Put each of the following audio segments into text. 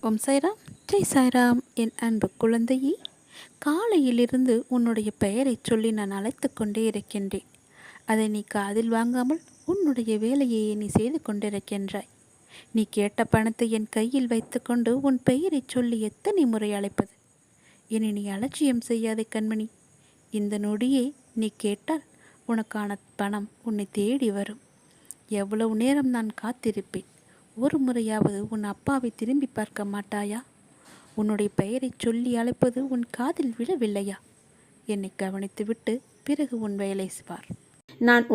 ஓம் சாய்ராம், ஜெய் சாய்ராம். என் அன்பு குழந்தையே, காலையிலிருந்து உன்னுடைய பெயரை சொல்லி நான் அழைத்து கொண்டே இருக்கின்றேன். அதை நீ காதில் வாங்காமல் உன்னுடைய வேலையை நீ செய்து கொண்டிருக்கின்றாய். நீ கேட்ட பணத்தை என் கையில் வைத்துக்கொண்டு உன் பெயரை சொல்லி எத்தனை முறை அழைப்பது? என்னை நீ அலட்சியம் செய்யாதே கண்மணி. இந்த நொடியே நீ கேட்டால் உனக்கான பணம் உன்னை தேடி வரும். எவ்வளவு நேரம் நான் காத்திருப்பேன். ஒரு முறையாவது உன் அப்பாவை திரும்பி பார்க்க மாட்டாயா? உன்னுடைய பெயரை சொல்லி அழைப்பது உன் காதில் விழவில்லையா? என்னை கவனித்துவிட்டு பிறகு உன் வேலை பார். நான்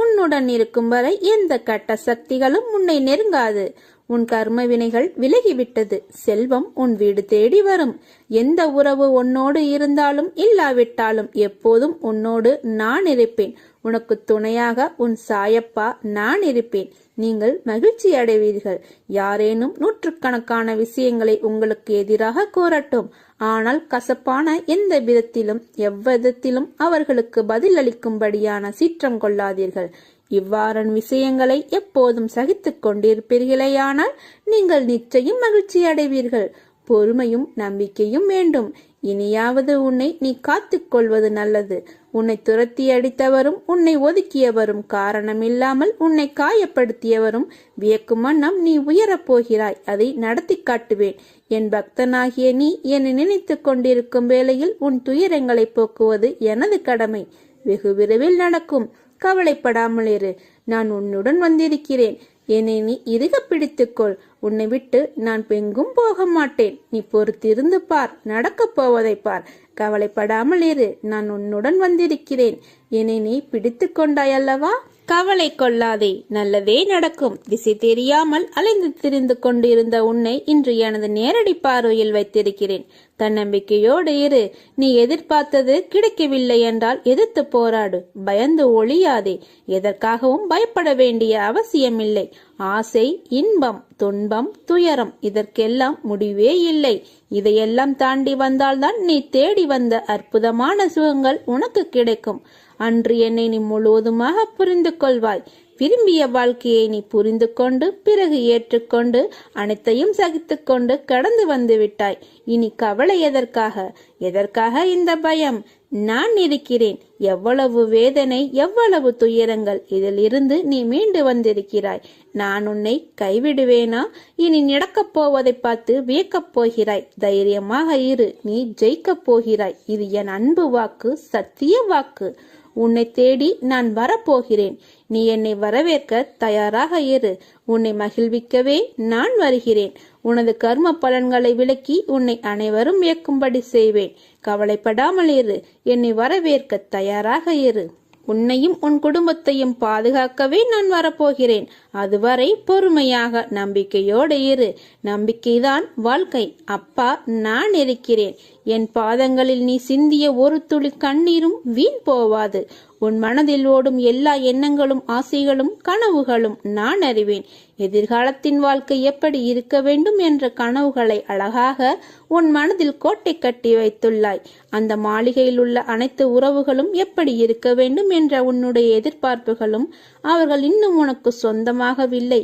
உன்னுடன் இருக்கும் வரை எந்த கட்ட சக்திகளும் உன்னை நெருங்காது. உன் கர்ம வினைகள் விலகிவிட்டது. செல்வம் உன் வீடு தேடி வரும். எந்த உறவு உன்னோடு இருந்தாலும் இல்லாவிட்டாலும் எப்போதும் உன்னோடு நான் இருப்பேன். உனக்கு துணையாக உன் சாயப்பா நான் இருப்பேன். நீங்கள் மகிழ்ச்சி அடைவீர்கள். யாரேனும் நூற்றுக்கணக்கான விஷயங்களை உங்களுக்கு எதிராக கூறட்டும். ஆனால் கசப்பான எந்த விதத்திலும் எவ்விதத்திலும் அவர்களுக்கு பதில் அளிக்கும்படியான சீற்றம் கொள்ளாதீர்கள். இவ்வாறான விஷயங்களை எப்போதும் சகித்துக் கொண்டிருப்பீர்களேயானால் நீங்கள் நிச்சயம் மகிழ்ச்சி அடைவீர்கள். பொறுமையும் நம்பிக்கையும் வேண்டும். இனியாவது உன்னை நீ காத்துக் கொள்வது நல்லது. உன்னை துரத்தி அடித்தவரும் உன்னை ஒதுக்கியவரும் காரணமில்லாமல் உன்னை காயப்படுத்தியவரும் வியக்கும் வண்ணம் நீ உயரப் போகிறாய். அதை நடத்தி காட்டுவேன். என் பக்தனாகிய நீ என்னை நினைத்து கொண்டிருக்கும் வேளையில் உன் துயரங்களை போக்குவது எனது கடமை. வெகு விரைவில் நடக்கும். கவலைப்படாமல் இரு. நான் உன்னுடன் வந்திருக்கிறேன். என்னை நீ இறுக பிடித்துக்கொள். உன்னை விட்டு நான் எங்கும் போக மாட்டேன். நீ பொறுத்திருந்து பார். நடக்கப் போவதை பார். கவலைப்படாமல் இரு. நான் உன்னுடன் வந்திருக்கிறேன். என்னை நீ பிடித்து கொண்டாய் அல்லவா? கவலை கொள்ளாதே. நல்லதே நடக்கும். திசை தெரியாமல் அலைந்து திரிந்து கொண்டிருந்த உன்னை இன்று எனது நேரடி பார்வையில் வைத்திருக்கிறேன். தன்னம்பிக்கையோடு இரு. நீ எதிர்பார்த்தது கிடைக்கவில்லை என்றால் எதிர்த்து போராடு. பயந்து ஒளியாதே. எதற்காகவும் பயப்பட வேண்டிய அவசியமில்லை. ஆசை, இன்பம், துன்பம், துயரம் இதற்கெல்லாம் முடிவே இல்லை. இதையெல்லாம் தாண்டி வந்தால்தான் நீ தேடி வந்த அற்புதமான சுகங்கள் உனக்கு கிடைக்கும். அன்று என்னை நீ முழுவதுமாக புரிந்து கொள்வாய். விரும்பிய வாழ்க்கையை நீ புரிந்து கொண்டு பிறகு ஏற்றுக்கொண்டு அனைத்தையும் சகித்துக்கொண்டு கடந்து வந்து விட்டாய். இனி கவலை எதற்காக இந்த பயம்? நான் இருக்கிறேன். எவ்வளவு வேதனை, எவ்வளவு துயரங்கள், இதில் இருந்து நீ மீண்டு வந்திருக்கிறாய். நான் உன்னை கைவிடுவேனா? இனி நடக்கப் போவதை பார்த்து வியக்கப் போகிறாய். தைரியமாக இரு. நீ ஜெயிக்கப் போகிறாய். இது என் அன்பு வாக்கு, சத்திய வாக்கு. உன்னை தேடி நான் வரப்போகிறேன். நீ என்னை வரவேற்க தயாராக இரு. உன்னை மகிழ்விக்கவே நான் வருகிறேன். உனது கர்ம பலன்களை விலக்கி உன்னை அனைவரும் வியக்கும்படி செய்வேன். கவலைப்படாமல் இரு. என்னை வரவேற்க தயாராக இரு. உன்னையும் உன் குடும்பத்தையும் பாதுகாக்கவே நான் வரப்போகிறேன். அதுவரை பொறுமையாக நம்பிக்கையோடு இரு. நம்பிக்கைதான் வாழ்க்கை. அப்பா நான் இருக்கிறேன். என் பாதங்களில் நீ சிந்திய ஒரு துளி கண்ணீரும் வீண் போவாது. உன் மனதில் ஓடும் எல்லா எண்ணங்களும், ஆசைகளும், கனவுகளும் நான் அறிவேன். எதிர்காலத்தின் வாழ்க்கை எப்படி இருக்க வேண்டும் என்ற கனவுகளை அழகாக உன் மனதில் கோட்டை கட்டி வைத்துள்ளாய். அந்த மாளிகையில் உள்ள அனைத்து உறவுகளும் எப்படி இருக்க வேண்டும் என்ற உன்னுடைய எதிர்பார்ப்புகளும் அவர்கள் இன்னும் உனக்கு சொந்தமாகவில்லை.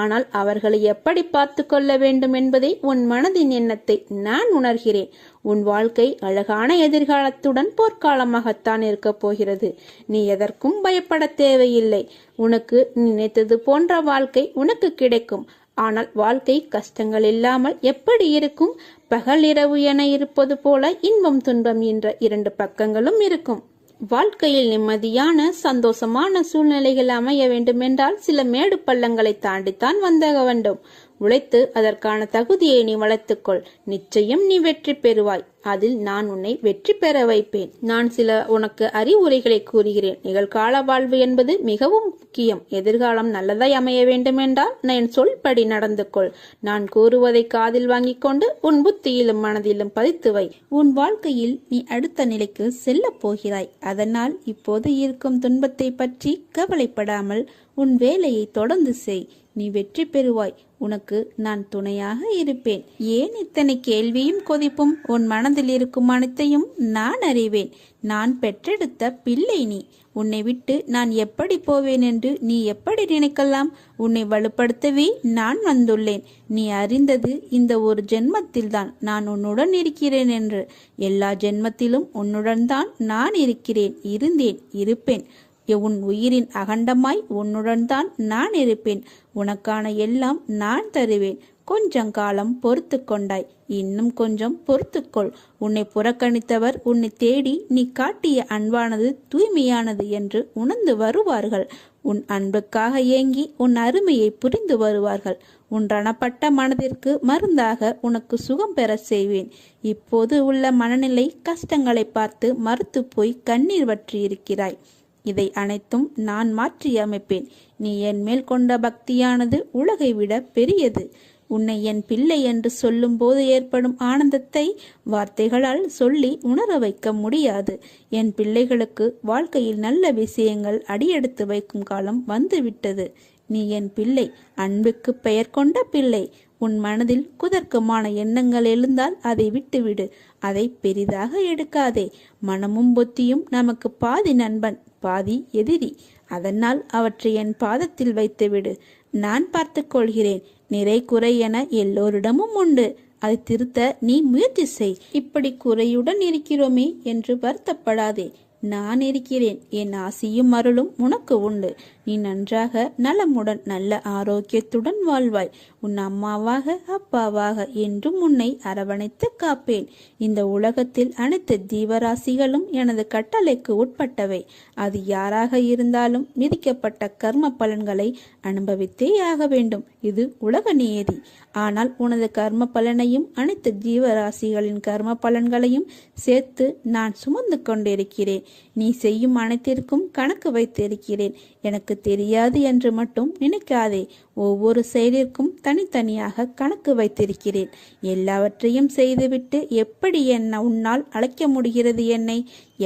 ஆனால் அவர்களை எப்படி பார்த்து கொள்ள வேண்டும் என்பதை உன் மனதின் எண்ணத்தை நான் உணர்கிறேன். உன் வாழ்க்கை அழகான எதிர்காலத்துடன் போர்க்காலமாகத்தான் இருக்க போகிறது. நீ எதற்கும் பயப்பட தேவையில்லை. உனக்கு நினைத்தது போன்ற வாழ்க்கை உனக்கு கிடைக்கும். ஆனால் வாழ்க்கை கஷ்டங்கள் இல்லாமல் எப்படி இருக்கும்? பகல் இரவு என இருப்பது போல இன்பம் துன்பம் என்ற இரண்டு பக்கங்களும் இருக்கும். வாழ்க்கையில் நிம்மதியான சந்தோஷமான சூழ்நிலைகள் அமைய வேண்டுமென்றால் சில மேடு பள்ளங்களை தாண்டித்தான் வந்தாக வேண்டும். உழைத்து அதற்கான தகுதியை நீ வளர்த்துக்கொள். நிச்சயம் நீ வெற்றி பெறுவாய். அதில் நான் உன்னை வெற்றி பெற வைப்பேன். நான் சில உனக்கு அறிவுரைகளை கூறுகிறேன். நிகழ்கால வாழ்வு என்பது மிகவும் முக்கியம். எதிர்காலம் நல்லதாய் அமைய வேண்டுமென்றால் என் சொல்படி நடந்து கொள். நான் கூறுவதை காதில் வாங்கிக் கொண்டு உன் புத்தியிலும் மனதிலும் பதித்து வை. உன் வாழ்க்கையில் நீ அடுத்த நிலைக்கு செல்ல போகிறாய். அதனால் இப்போது இருக்கும் துன்பத்தை பற்றி கவலைப்படாமல் உன் வேலையை தொடர்ந்து செய். நீ வெற்றி பெறுவாய். உனக்கு நான் துணையாக இருப்பேன். ஏன் இத்தனை கேள்வியும் கொதிப்பும்? உன் மனதில் இருக்கும் அனைத்தையும் நான் அறிவேன். நான் பெற்றெடுத்த பிள்ளை நீ. உன்னை விட்டு நான் எப்படி போவேன் என்று நீ எப்படி நினைக்கலாம்? உன்னை வலுப்படுத்தவே நான் வந்துள்ளேன். நீ அறிந்தது இந்த ஒரு ஜென்மத்தில்தான் நான் உன்னுடன் இருக்கிறேன் என்று. எல்லா ஜென்மத்திலும் உன்னுடன் தான் நான் இருக்கிறேன், இருந்தேன், இருப்பேன். உன் உயிரின் அகண்டமாய் உன்னுடன் தான் நான் இருப்பேன். உனக்கான எல்லாம் நான் தருவேன். கொஞ்சம் காலம் பொறுத்து கொண்டாய், இன்னும் கொஞ்சம் பொறுத்துக்கொள். உன்னை புறக்கணித்தவர் உன்னை தேடி நீ காட்டிய அன்பானது தூய்மையானது என்று உணர்ந்து வருவார்கள். உன் அன்புக்காக ஏங்கி உன் அருமையை புரிந்து வருவார்கள். உன் ரணப்பட்ட மனதிற்கு மருந்தாக உனக்கு சுகம் பெற செய்வேன். இப்போது உள்ள மனநிலை கஷ்டங்களை பார்த்து மறுத்து போய் கண்ணீர் வற்றி இருக்கிறாய். இதை அனைத்தும் நான் மாற்றி அமைப்பேன். நீ என் மேல் கொண்ட பக்தியானது உலகை விட பெரியது. உன்னை என் பிள்ளை என்று சொல்லும் போது ஏற்படும் ஆனந்தத்தை வார்த்தைகளால் சொல்லி உணர வைக்க முடியாது. என் பிள்ளைகளுக்கு வாழ்க்கையில் நல்ல விஷயங்கள் அடியெடுத்து வைக்கும் காலம் வந்துவிட்டது. நீ என் பிள்ளை, அன்புக்கு பெயர் கொண்ட பிள்ளை. உன் மனதில் குதர்க்கமான எண்ணங்கள் எழுந்தால் அதை விட்டுவிடு. அதை பெரிதாக எடுக்காதே. மனமும் புத்தியும் நமக்கு பாதி நண்பன், பாதி எதிரி. அதனால் அவற்றை என் பாதத்தில் வைத்துவிடு. நான் பார்த்து கொள்கிறேன். நிறை குறை என எல்லோரிடமும் உண்டு. அதை திருத்த நீ முயற்சி செய். இப்படி குறையுடன் இருக்கிறோமே என்று வருத்தப்படாதே. நான் இருக்கிறேன். என் ஆசியும் அருளும் உனக்கு உண்டு. நீ நன்றாக நலமுடன் நல்ல ஆரோக்கியத்துடன் வாழ்வாய். உன் அம்மாவாக அப்பாவாக என்றும் உன்னை அரவணைத்து காப்பேன். இந்த உலகத்தில் அனைத்து ஜீவராசிகளும் எனது கட்டளைக்கு உட்பட்டவை. அது யாராக இருந்தாலும் விதிக்கப்பட்ட கர்ம பலன்களை அனுபவித்தே ஆக வேண்டும். இது உலக நியதி. ஆனால் உனது கர்ம பலனையும் அனைத்து ஜீவராசிகளின் கர்ம பலன்களையும் சேர்த்து நான் சுமந்து கொண்டிருக்கிறேன். நீ செய்யும் அனைத்திற்கும் கணக்கு வைத்திருக்கிறேன். எனக்கு தெரியாது என்று மட்டும் நினைக்காதே. ஒவ்வொரு செயலிற்கும் தனித்தனியாக கணக்கு வைத்திருக்கிறேன். எல்லாவற்றையும் செய்துவிட்டு எப்படி உன்னால் அழைக்க முடிகிறது என்னை?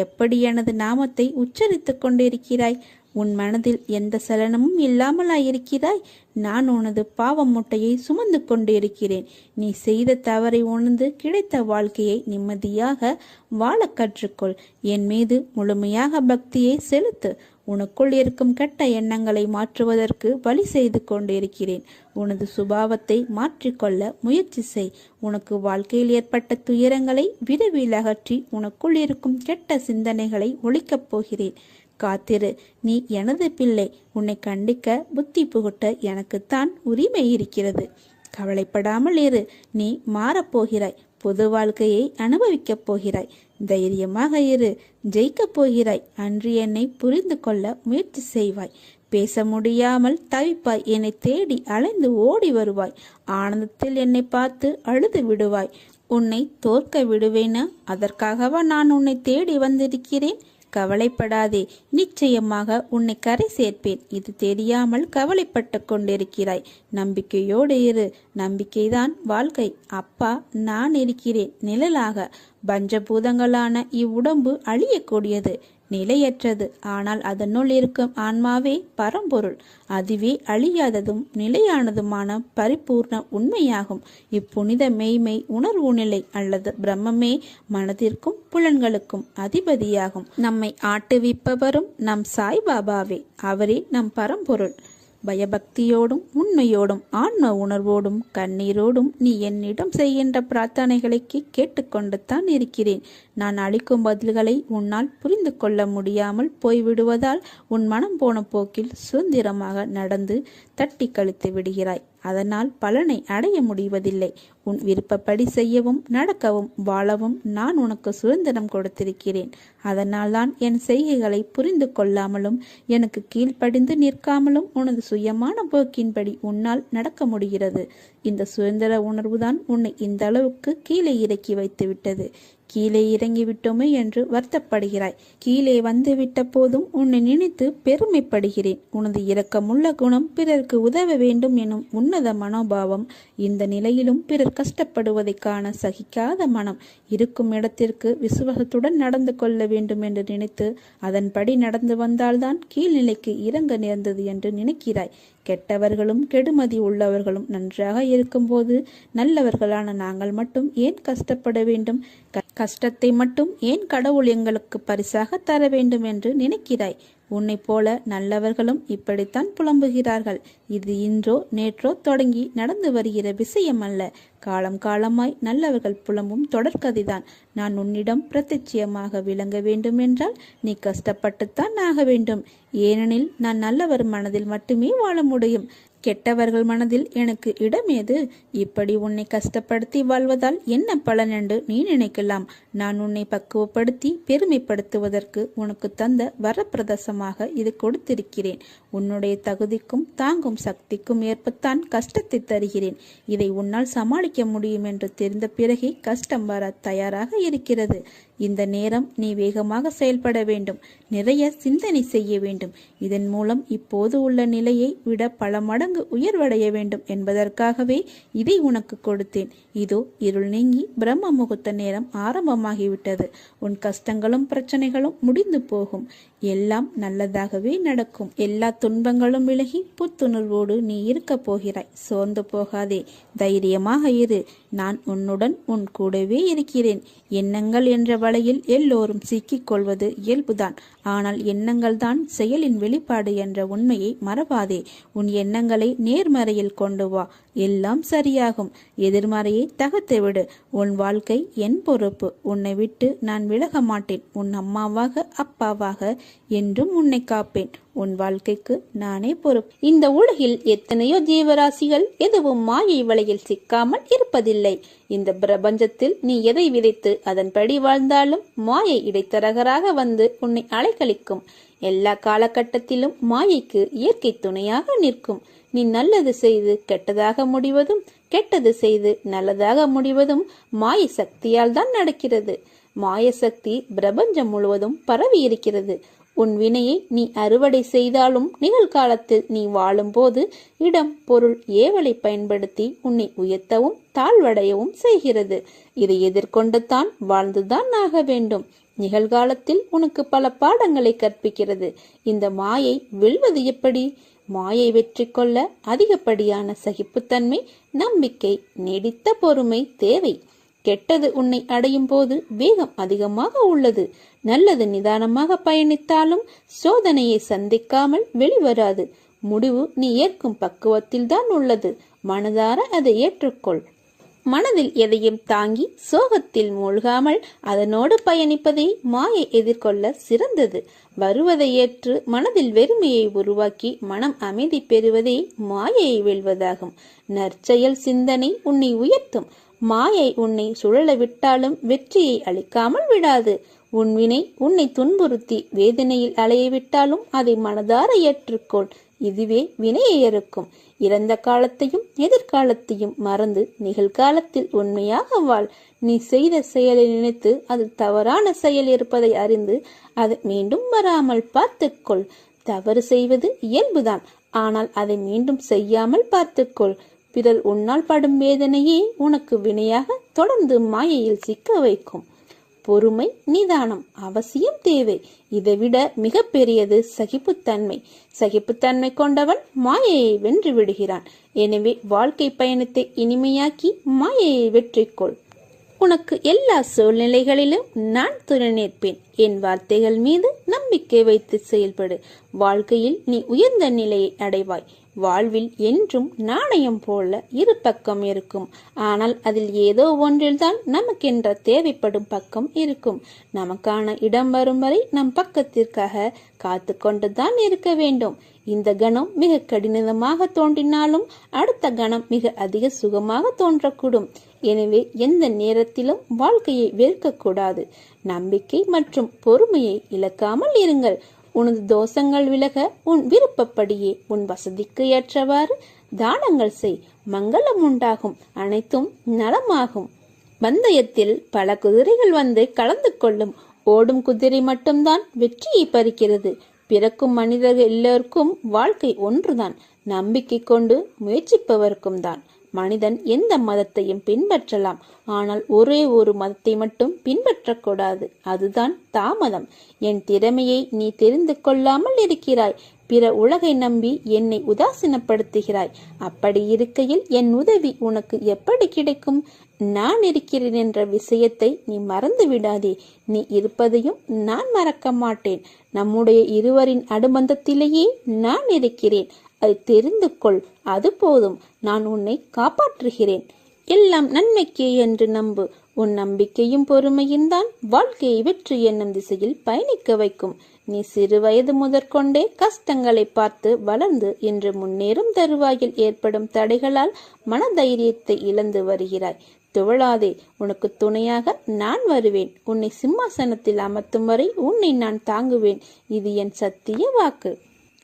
எப்படி எனது நாமத்தை உச்சரித்து கொண்டிருக்கிறாய்? உன் மனதில் எந்த சலனமும் இல்லாமலாயிருக்கிறாய்? நான் உனது பாவ மூட்டையை சுமந்து கொண்டிருக்கிறேன். நீ செய்த தவறை உணர்ந்து கிடைத்த வாழ்க்கையை நிம்மதியாக வாழ கற்றுக்கொள். என் மீது முழுமையாக பக்தியை செலுத்து. உனக்குள் இருக்கும் கெட்ட எண்ணங்களை மாற்றுவதற்கு வழி செய்து கொண்டிருக்கிறேன். உனது சுபாவத்தை மாற்றிக்கொள்ள முயற்சி செய். உனக்கு வாழ்க்கையில் ஏற்பட்ட துயரங்களை விரைவில் அகற்றி உனக்குள் இருக்கும் கெட்ட சிந்தனைகளை ஒழிக்கப் போகிறேன். காத்திரு. நீ எனது பிள்ளை. உன்னை கண்டிக்க புத்தி புகுட்ட எனக்குத்தான் உரிமை இருக்கிறது. கவலைப்படாமல் இரு. நீ மாறப்போகிறாய். பொது வாழ்க்கையை அனுபவிக்கப் போகிறாய். தைரியமாக இரு. ஜெயிக்கப் போகிறாய். அன்று என்னை புரிந்து கொள்ள முயற்சி செய்வாய். பேச முடியாமல் தவிப்பாய். என்னை தேடி அலைந்து ஓடி வருவாய். ஆனந்தத்தில் என்னை பார்த்து அழுது விடுவாய். உன்னை தோற்க விடுவேனா? அதற்காகவா நான் உன்னை தேடி வந்திருக்கிறேன்? கவலைப்படாதே. நிச்சயமாக உன்னை கரை சேர்ப்பேன். இது தெரியாமல் கவலைப்பட்டு கொண்டிருக்கிறாய். நம்பிக்கையோடு இரு. நம்பிக்கைதான் வாழ்க்கை. அப்பா நான் இருக்கிறேன் நிழலாக. பஞ்சபூதங்களான இவ்வுடம்பு அழியக்கூடியது, நிலையற்றது. ஆனால் அதனுள் இருக்கும் ஆன்மாவே பரம்பொருள். அதுவே அழியாததும் நிலையானதுமான பரிபூர்ண உண்மையாகும். இப்புனித மெய்மை உணர்வு நிலை அல்லது பிரம்மமே மனதிற்கும் புலன்களுக்கும் அதிபதியாகும். நம்மை ஆட்டுவிப்பவரும் நம் சாய்பாபாவே. அவரே நம் பரம்பொருள். பயபக்தியோடும் உண்மையோடும் ஆன்ம உணர்வோடும் கண்ணீரோடும் நீ என்னிடம் செய்கின்ற பிரார்த்தனைகளுக்கு கேட்டுக்கொண்டு தான் இருக்கிறேன். நான் அளிக்கும் பதில்களை உன்னால் புரிந்து கொள்ள முடியாமல் போய்விடுவதால் உன் மனம் போன போக்கில் சுதந்திரமாக நடந்து தட்டி கழித்து விடுகிறாய். அதனால் பலனை அடைய முடிவதில்லை. உன் விருப்பப்படி செய்யவும் நடக்கவும் வாழவும் நான் உனக்கு சுதந்திரம் கொடுத்திருக்கிறேன். அதனால்தான் என் செய்கைகளை புரிந்து கொள்ளாமலும் எனக்கு கீழ்ப்படிந்து நிற்காமலும் உனது சுயமான போக்கின்படி உன்னால் நடக்க முடிகிறது. இந்த சுதந்திர உணர்வுதான் உன்னை இந்த அளவுக்கு கீழே இறக்கி வைத்து விட்டது. கீழே இறங்கிவிட்டோமே என்று வருத்தப்படுகிறாய். கீழே வந்துவிட்ட போதும் உன்னை நினைத்து பெருமைப்படுகிறேன். உனது இரக்கமுள்ள குணம், பிறருக்கு உதவ வேண்டும் எனும் உன்னத மனோபாவம், இந்த நிலையிலும் பிறர் கஷ்டப்படுவதை காண சகிக்காத மனம், இருக்கும் இடத்திற்கு விசுவாசத்துடன் நடந்து கொள்ள வேண்டும் என்று நினைத்து அதன்படி நடந்து வந்தால்தான் கீழ்நிலைக்கு இறங்க நேர்ந்தது என்று நினைக்கிறாய். கெட்டவர்களும் கெடுமதி உள்ளவர்களும் நன்றாக இருக்கும்போது நல்லவர்களான நாங்கள் மட்டும் ஏன் கஷ்டப்பட வேண்டும்? கஷ்டத்தை மட்டும் ஏன் கடவுள் எங்களுக்கு பரிசாக தர வேண்டும் என்று நினைக்கிறாய்? உன்னைப் போல நல்லவர்களும் இப்படித்தான் புலம்புகிறார்கள். இது இன்றோ நேற்றோ தொடங்கி நடந்து வருகிற விஷயம் அல்ல. காலம் காலமாய் நல்லவர்கள் புலம்பும் தொடர்கதைதான். நான் உன்னிடம் பிரத்யட்சியமாக விளங்க வேண்டும் என்றால் நீ கஷ்டப்பட்டுத்தான் ஆக வேண்டும். ஏனெனில் நான் நல்லவர் மனதில் மட்டுமே வாழ முடியும். கெட்டவர்கள் மனதில் எனக்கு இடமேது? இப்படி உன்னை கஷ்டப்படுத்தி வாழ்வதால் என்ன பலன் என்று நீ நினைக்கலாம். நான் உன்னை பக்குவப்படுத்தி பெருமைப்படுத்துவதற்கு உனக்கு தந்த வரப்பிரதசமாக இது கொடுத்திருக்கிறேன். உன்னுடைய தகுதிக்கும் தாங்கும் சக்திக்கும் ஏற்பத்தான் கஷ்டத்தை தருகிறேன். இதை உன்னால் சமாளிக்க முடியும் என்று தெரிந்த பிறகே கஷ்டம் வர தயாராக இருக்கிறது. இந்த நேரம் நீ வேகமாக செயல்பட வேண்டும். நிறைய சிந்தனை செய்ய வேண்டும். இதன் மூலம் இப்போது உள்ள நிலையை விட பல மடங்கு உயர்வடைய வேண்டும் என்பதற்காகவே இதை உனக்கு கொடுத்தேன். இதோ இருள் நீங்கி பிரம்ம முகூர்த்த நேரம் ஆரம்பமாகிவிட்டது. உன் கஷ்டங்களும் பிரச்சனைகளும் முடிந்து போகும். எல்லாம் நல்லதாகவே நடக்கும். எல்லா துன்பங்களும் விலகி புத்துணர்வோடு நீ இருக்க போகிறாய். சோர்ந்து போகாதே, தைரியமாக இரு. நான் உன்னுடன் உன் கூடவே இருக்கிறேன். எண்ணங்கள் என்ற வலையில் எல்லோரும் சிக்கிக் கொள்வது இயல்புதான். ஆனால் எண்ணங்கள் தான் செயலின் வெளிப்பாடு என்ற உண்மையை மறவாதே. உன் எண்ணங்களை நேர்மறையில் கொண்டு வா, எல்லாம் சரியாகும். எதிர்மறையை தகர்த்து விடு. உன் வாழ்க்கை என் பொறுப்பு. உன்னை விட்டு நான் விலக மாட்டேன். உன் அம்மாவாக அப்பாவாக என்றும் உன்னை காப்பேன். உன் வாழ்க்கைக்கு நானே பொறுப்பு. இந்த உலகில் எத்தனையோ ஜீவராசிகள் எதுவும் மாயை வலையில் சிக்காமல் இருப்பதில்லை. இந்த பிரபஞ்சத்தில் நீ எதை விதைத்து அதன்படி வாழ்ந்தாலும் மாயை இடைத்தரகராக வந்து உன்னை அலைக்கழிக்கும். எல்லா காலகட்டத்திலும் மாயைக்கு இயற்கை துணையாக நிற்கும். நீ நல்லது செய்து கெட்டதாக முடிவதும், கெட்டது செய்து நல்லதாக முடிவதும் மாயை சக்தியால் தான் நடக்கிறது. மாய சக்தி பிரபஞ்சம் முழுவதும் பரவி இருக்கிறது. உன் வினையை நீ அறுவடை செய்தாலும் நிகழ்காலத்தில் நீ வாழும்போது இடம், பொருள், ஏவலை பயன்படுத்தி உன்னை உயர்த்தவும் தாழ்வடையவும் செய்கிறது. இதை எதிர்கொண்டு தான் வாழ்ந்துதான் ஆக வேண்டும். நிகழ்காலத்தில் உனக்கு பல பாடங்களை கற்பிக்கிறது. இந்த மாயை வெல்வது எப்படி? மாயை வெற்றி கொள்ள அதிகப்படியான சகிப்புத்தன்மை, நம்பிக்கை, நீடித்த பொறுமை தேவை. கெட்டது உன்னை அடையும் போது வேகம் அதிகமாக உள்ளது. நல்லது நிதானமாக பயணித்தாலும் சோதனையை சந்திக்காமல் வெளிவராது. முடிவு நீ ஏற்கும் பக்குவத்தில் தான் உள்ளது. மனதார அதை ஏற்றுக்கொள். மனதில் எதையும் தாங்கி சோகத்தில் மூழ்காமல் அதனோடு பயணிப்பதை மாயை எதிர்கொள்ள சிறந்தது. வருவதை ஏற்று மனதில் வெறுமையை உருவாக்கி மனம் அமைதி பெறுவதே மாயையை வெல்வதாகும். நற்செயல் சிந்தனை உன்னை உயர்த்தும். மாயை உன்னை சுழல விட்டாலும் வெற்றியை அளிக்காமல் விடாது. உன் வினை உன்னை துன்புறுத்தி வேதனையில் அலைய விட்டாலும் அதை மனதார ஏற்றுக்கொள். இதுவே வினையை அறுக்கும். இறந்த காலத்தையும் எதிர்காலத்தையும் மறந்து நிகழ்காலத்தில் உண்மையாக வாழ். நீ செய்த செயலை நினைத்து அது தவறான செயல் இருப்பதை அறிந்து அதை மீண்டும் வராமல் பார்த்துக்கொள். தவறு செய்வது இயல்புதான். ஆனால் அதை மீண்டும் செய்யாமல் பார்த்துக்கொள். பிறர் உன்னால் படும் வேதனையே உனக்கு வினையாக தொடர்ந்து மாயையில் சிக்க வைக்கும். பொறுமை, நிதானம் அவசியம் தேவை. இதைவிட மிக பெரியது சகிப்புத்தன்மை. சகிப்புத்தன்மை கொண்டவன் மாயையை வென்று விடுகிறான். எனவே வாழ்க்கை பயணத்தை இனிமையாக்கி மாயையை வெற்றிக்கொள். உனக்கு எல்லா சூழ்நிலைகளிலும் நான் துணை நிற்பேன். என் வார்த்தைகள் மீது நம்பிக்கை வைத்து செயல்படு. வாழ்க்கையில் நீ உயர்ந்த நிலையை அடைவாய். வாழ்வில் என்றும் நாணயம் போல இரு பக்கம் இருக்கும். ஆனால் அதில் ஏதோ ஒன்றில்தான் நமக்கென்ற தேவைப்படும் பக்கம் இருக்கும். நமக்கான இடம் வரும் வரை நம் பக்கத்திற்காக காத்து கொண்டுதான் இருக்க வேண்டும். இந்த கணம் மிக கடினமாக தோன்றினாலும் அடுத்த கணம் மிக அதிக சுகமாக தோன்றக்கூடும். எனவே எந்த நேரத்திலும் வாழ்க்கையை வெறுக்கக்கூடாது. நம்பிக்கை மற்றும் பொறுமையை இழக்காமல் இருங்கள். உனது தோஷங்கள் விலக உன் விருப்பப்படியே உன் வசதிக்கு ஏற்றவாறு தானங்கள் செய். மங்களம் உண்டாகும். அனைத்தும் நலமாகும். பந்தயத்தில் பல குதிரைகள் வந்து கலந்து கொள்ளும். ஓடும் குதிரை மட்டும்தான் வெற்றியை பறிக்கிறது. பிறக்கும் மனிதர்கள் எல்லோருக்கும் வாழ்க்கை ஒன்றுதான். நம்பிக்கை கொண்டு முயற்சிப்பவர்க்கும் தான். மனிதன் எந்த மதத்தையும் பின்பற்றலாம். ஆனால் ஒரே ஒரு மதத்தை மட்டும் பின்பற்றக்கூடாது. அதுதான் தாமதம். என் திறமையை நீ தெரிந்து கொள்ளாமல் இருக்கிறாய். பிற உலகை நம்பி என்னை உதாசீனப்படுத்துகிறாய். அப்படி இருக்கையில் என் உதவி உனக்கு எப்படி கிடைக்கும்? நான் இருக்கிறேன் என்ற விஷயத்தை நீ மறந்து விடாதே. நீ இருப்பதையும் நான் மறக்க மாட்டேன். நம்முடைய இருவரின் அனுபந்தத்திலேயே நான் இருக்கிறேன். அதை தெரிந்து கொள். அது போதும். நான் உன்னை காப்பாற்றுகிறேன். எல்லாம் நன்மைக்கே என்று நம்பு. உன் நம்பிக்கையும் பொறுமையும் தான் வாழ்க்கையை வெற்றி என்னும் திசையில் பயணிக்க வைக்கும். நீ சிறு வயது முதற்கொண்டே கஷ்டங்களை பார்த்து வளர்ந்து இன்று முன்னேறும் தருவாயில் ஏற்படும் தடைகளால் மனதைரியத்தை இழந்து வருகிறாய். துவளாதே. உனக்கு துணையாக நான் வருவேன். உன்னை சிம்மாசனத்தில் அமர்த்தும் வரை உன்னை நான் தாங்குவேன். இது என் சத்திய வாக்கு.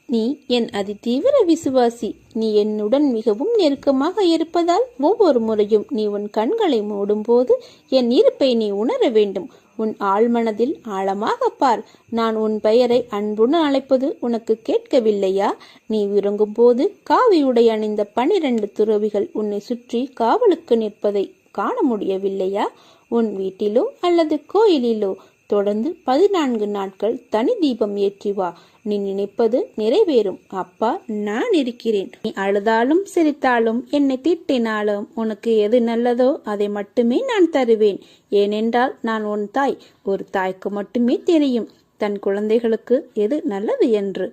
நீ என் அதிதீவிர விசுவாசி. நீ என்னுடன் மிகவும் நெருக்கமாக இருப்பதால் ஒவ்வொரு முறையும் நீ உன் கண்களை மூடும் போது என் இருப்பை நீ உணர வேண்டும். உன் ஆழ்மனதில் ஆழமாக பார். நான் உன் பெயரை அன்புடன் அழைப்பது உனக்கு கேட்கவில்லையா? நீ விரும்பும் போது காவி உடை அணிந்த 12 துறவிகள் உன்னை சுற்றி காவலுக்கு நிற்பதை காண முடியவில்லையா? உன் வீட்டிலோ அல்லது கோயிலிலோ தொடர்ந்து 14 நாட்கள் தனி தீபம் ஏற்றி வா. நீ நினைப்பது நிறைவேறும். அப்பா, நான் இருக்கிறேன். நீ அழுதாலும் சிரித்தாலும் என்னை திட்டினாலும் உனக்கு எது நல்லதோ அதை மட்டுமே நான் தருவேன். ஏனென்றால் நான் உன் தாய். ஒரு தாய்க்கு மட்டுமே தெரியும் தன் குழந்தைகளுக்கு எது நல்லது என்று.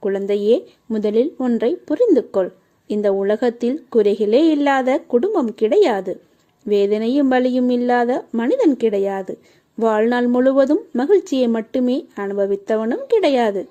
குழந்தையே, முதலில் ஒன்றை புரிந்து கொள். இந்த உலகத்தில் குறைகளே இல்லாத குடும்பம் கிடையாது. வேதனையும் வலியும் இல்லாத மனிதன் கிடையாது. வாழ்நாள் முழுவதும் மகிழ்ச்சியை மட்டுமே அனுபவித்தவனும் கிடையாது.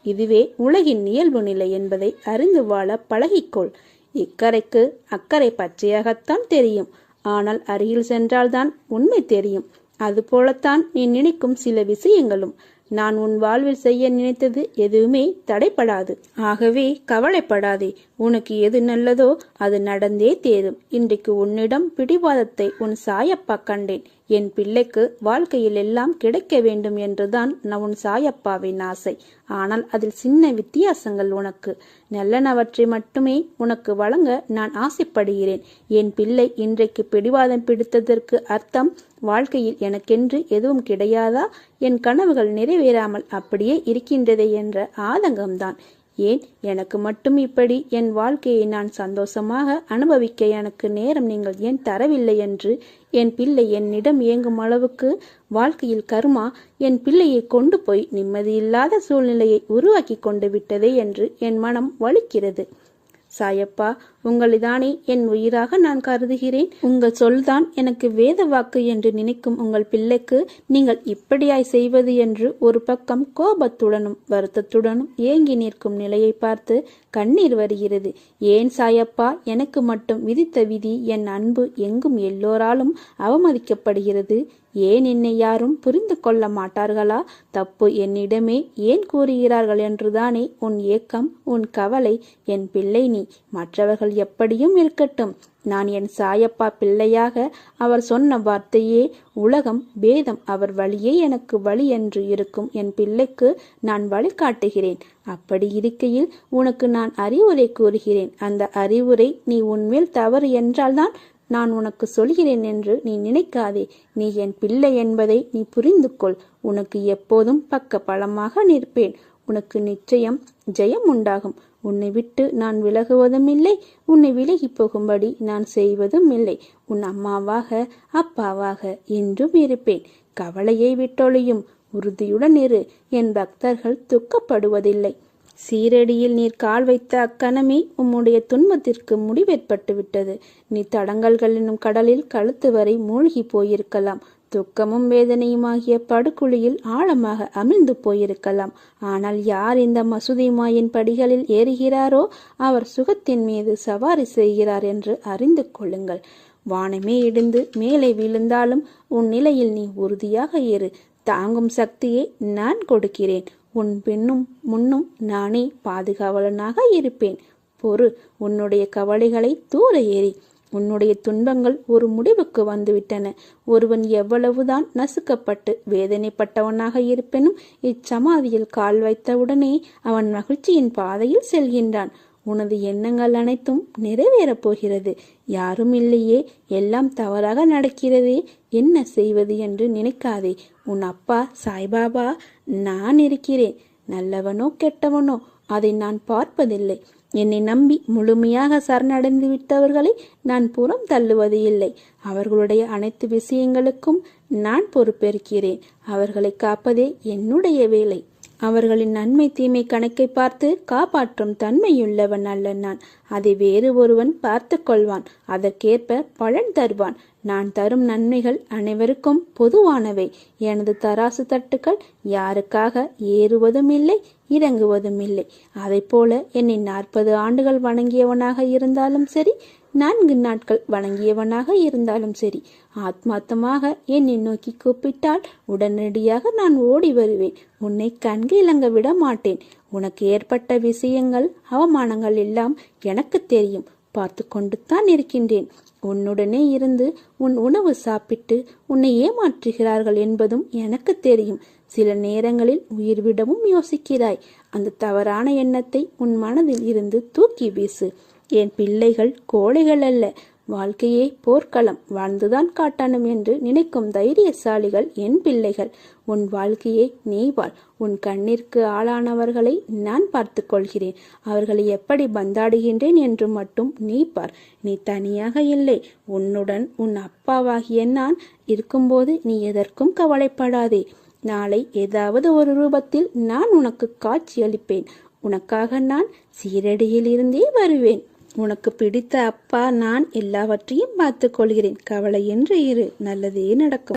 இதுவே உலகின் இயல்பு நிலை என்பதை அறிந்து வாழ பழகிக்கொள். இக்கரைக்கு அக்கறை பச்சையாகத்தான் தெரியும். ஆனால் அருகில் சென்றால்தான் உண்மை தெரியும். அதுபோலத்தான் நீ நினைக்கும் சில விஷயங்களும். நான் உன் வாழ்வில் செய்ய நினைத்தது எதுவுமே தடைப்படாது. ஆகவே கவலைப்படாதே. உனக்கு எது நல்லதோ அது நடந்தே தேரும். இன்றைக்கு உன்னிடம் பிடிவாதத்தை உன் சாயப்பா கண்டேன். என் பிள்ளைக்கு வாழ்க்கையில் எல்லாம் கிடைக்க வேண்டும் என்றுதான் உன் சாயப்பாவின் ஆசை. ஆனால் அதில் சின்ன வித்தியாசங்கள் உனக்கு. நல்லனவற்றை மட்டுமே உனக்கு வழங்க நான் ஆசைப்படுகிறேன். என் பிள்ளை இன்றைக்கு பிடிவாதம் பிடித்ததற்கு அர்த்தம் வாழ்க்கையில் எனக்கென்று எதுவும் கிடையாதா? என் கனவுகள் நிறைவேறாமல் அப்படியே இருக்கின்றதே என்ற ஆதங்கம்தான். ஏன் எனக்கு மட்டும் இப்படி என் வாழ்க்கையை நான் சந்தோஷமாக அனுபவிக்க எனக்கு நேரம் நீங்கள் ஏன் தரவில்லை என்று என் பிள்ளை என்னிடம் ஏங்கும் அளவுக்கு வாழ்க்கையில் கர்மா என் பிள்ளையை கொண்டு போய் நிம்மதியில்லாத சூழ்நிலையை உருவாக்கி கொண்டு விட்டதே என்று என் மனம் வலிக்கிறது. சாயப்பா, உங்களைதானே என் உயிராக நான் கருதுகிறேன். உங்கள் சொல்தான் எனக்கு வேத வாக்கு என்று நினைக்கும் உங்கள் பிள்ளைக்கு நீங்கள் இப்படியாய் செய்வது என்று ஒரு பக்கம் கோபத்துடனும் வருத்தத்துடனும் ஏங்கி நிற்கும் நிலையை பார்த்து கண்ணீர் வருகிறது. ஏன் சாயப்பா, எனக்கு மட்டும் விதித்த விதி என் அன்பு எங்கும் எல்லோராலும் அவமதிக்கப்படுகிறது? ஏன் என்னை யாரும் புரிந்து கொள்ள மாட்டார்களா? தப்பு என்னிடமே ஏன் கூறுகிறார்கள் என்றுதானே உன் ஏக்கம், உன் கவலை. என் பிள்ளை நீ. மற்றவர்கள் எப்படியும் இருக்கட்டும். நான் என் சாயப்பா பிள்ளையாக அவர் சொன்ன வார்த்தையே உலகம் பேதம். அவர் வழியே எனக்கு வழி என்று இருக்கும் என் பிள்ளைக்கு நான் வழிகாட்டுகிறேன். அப்படி இருக்கையில் உனக்கு நான் அறிவுரை கூறுகிறேன். அந்த அறிவுரை நீ உன்மேல் தவறு என்றால்தான் நான் உனக்கு சொல்கிறேன் என்று நீ நினைக்காதே. நீ என் பிள்ளை என்பதை நீ புரிந்து கொள். உனக்கு எப்போதும் பக்க பலமாக நிற்பேன். உனக்கு நிச்சயம் ஜெயம் உண்டாகும். உன்னை விட்டு நான் விலகுவதும் இல்லை. உன்னை விலகி போகும்படி நான் செய்வதும் இல்லை. உன் அம்மாவாக அப்பாவாக என்றும் இருப்பேன். கவலையை விட்டொழியும். உறுதியுடன் இரு. என் பக்தர்கள் துக்கப்படுவதில்லை. சீரடியில் நீர் கால் வைத்த அக்கணமே உம்முடைய துன்பத்திற்கு முடிவேற்பட்டு விட்டது. நீ தடங்கல்கள் என்னும் கடலில் கழுத்து வரை மூழ்கி போயிருக்கலாம். துக்கமும் வேதனையுமாகிய படுகுழியில் ஆழமாக அமிழ்ந்து போயிருக்கலாம். ஆனால் யார் இந்த மசூதி மாயின் படிகளில் ஏறுகிறாரோ அவர் சுகத்தின் மீது சவாரி செய்கிறார் என்று அறிந்து கொள்ளுங்கள். வானமே இடிந்து மேலே விழுந்தாலும் உன் நிலையில் நீ உறுதியாக ஏறு. தாங்கும் சக்தியை நான் கொடுக்கிறேன். உன் பின்னும் முன்னும் நானே பாதுகாவலனாக இருப்பேன். பொறு. உன்னுடைய கவலைகளை தூர ஏறி. உன்னுடைய துன்பங்கள் ஒரு முடிவுக்கு வந்துவிட்டன. ஒருவன் எவ்வளவுதான் நசுக்கப்பட்டு வேதனைப்பட்டவனாக இருப்பினும் இச்சமாதியில் கால் வைத்தவுடனே அவன் மகிழ்ச்சியின் பாதையில் செல்கின்றான். உனது எண்ணங்கள் அனைத்தும் நிறைவேறப் போகிறது. யாரும் இல்லையே, எல்லாம் தவறாக நடக்கிறதே, என்ன செய்வது என்று நினைக்காதே. உன் அப்பா சாய்பாபா நான் இருக்கிறேன். நல்லவனோ கெட்டவனோ அதை நான் பார்ப்பதில்லை. என்னை நம்பி முழுமையாக சரணடைந்து விட்டவர்களை நான் புறம் தள்ளுவது இல்லை. அவர்களுடைய அனைத்து விஷயங்களுக்கும் நான் பொறுப்பேற்கிறேன். அவர்களை காப்பதே என்னுடைய வேலை. அவர்களின் நன்மை தீமை கணக்கை பார்த்து காப்பாற்றும் தன்மையுள்ளவன் அல்ல நான். அதை வேறு ஒருவன் பார்த்து கொள்வான். அதற்கேற்ப பலன் தருவான். நான் தரும் நன்மைகள் அனைவருக்கும் பொதுவானவை. எனது தராசு தட்டுக்கள் யாருக்காக ஏறுவதும் இல்லை, இறங்குவதும் இல்லை. அதை போல என்னை 40 ஆண்டுகள் வணங்கியவனாக இருந்தாலும் சரி, 4 நாட்கள் வணங்கியவனாக இருந்தாலும் சரி, ஆத்மார்த்தமாக என்னை நோக்கி கூப்பிட்டால் உடனடியாக நான் ஓடி வருவேன். உன்னை கண்கு இலங்க விட மாட்டேன். உனக்கு ஏற்பட்ட விஷயங்கள், அவமானங்கள் எல்லாம் எனக்கு தெரியும். பார்த்து கொண்டுதான் இருக்கின்றேன். உன்னுடனே இருந்து உன் உணவு சாப்பிட்டு உன்னை ஏமாற்றுகிறார்கள் என்பதும் எனக்கு தெரியும். சில நேரங்களில் உயிர் விடவும் யோசிக்கிறாய். அந்த தவறான எண்ணத்தை உன் மனதில் இருந்து தூக்கி வீசு. என் பிள்ளைகள் கோழைகள் அல்ல. வாழ்க்கையே போர்க்களம், வாழ்ந்துதான் காட்டணும் என்று நினைக்கும் தைரியசாலிகள் என் பிள்ளைகள். உன் வாழ்க்கையை நீ வாழ். உன் கண்ணிற்கு ஆளானவர்களை நான் பார்த்து கொள்கிறேன். அவர்களை எப்படி பந்தாடுகின்றேன் என்று மட்டும் நீ பார். நீ தனியாக இல்லை. உன்னுடன் உன் அப்பாவாகிய நான் இருக்கும்போது நீ எதற்கும் கவலைப்படாதே. நாளை ஏதாவது ஒரு ரூபத்தில் நான் உனக்கு காட்சி அளிப்பேன். உனக்காக நான் சீரடியில் இருந்தே வருவேன். உனக்கு பிடித்த அப்பா நான் எல்லாவற்றையும் பார்த்து கொள்கிறேன். கவலையின்றி இரு, நல்லதே நடக்கும்.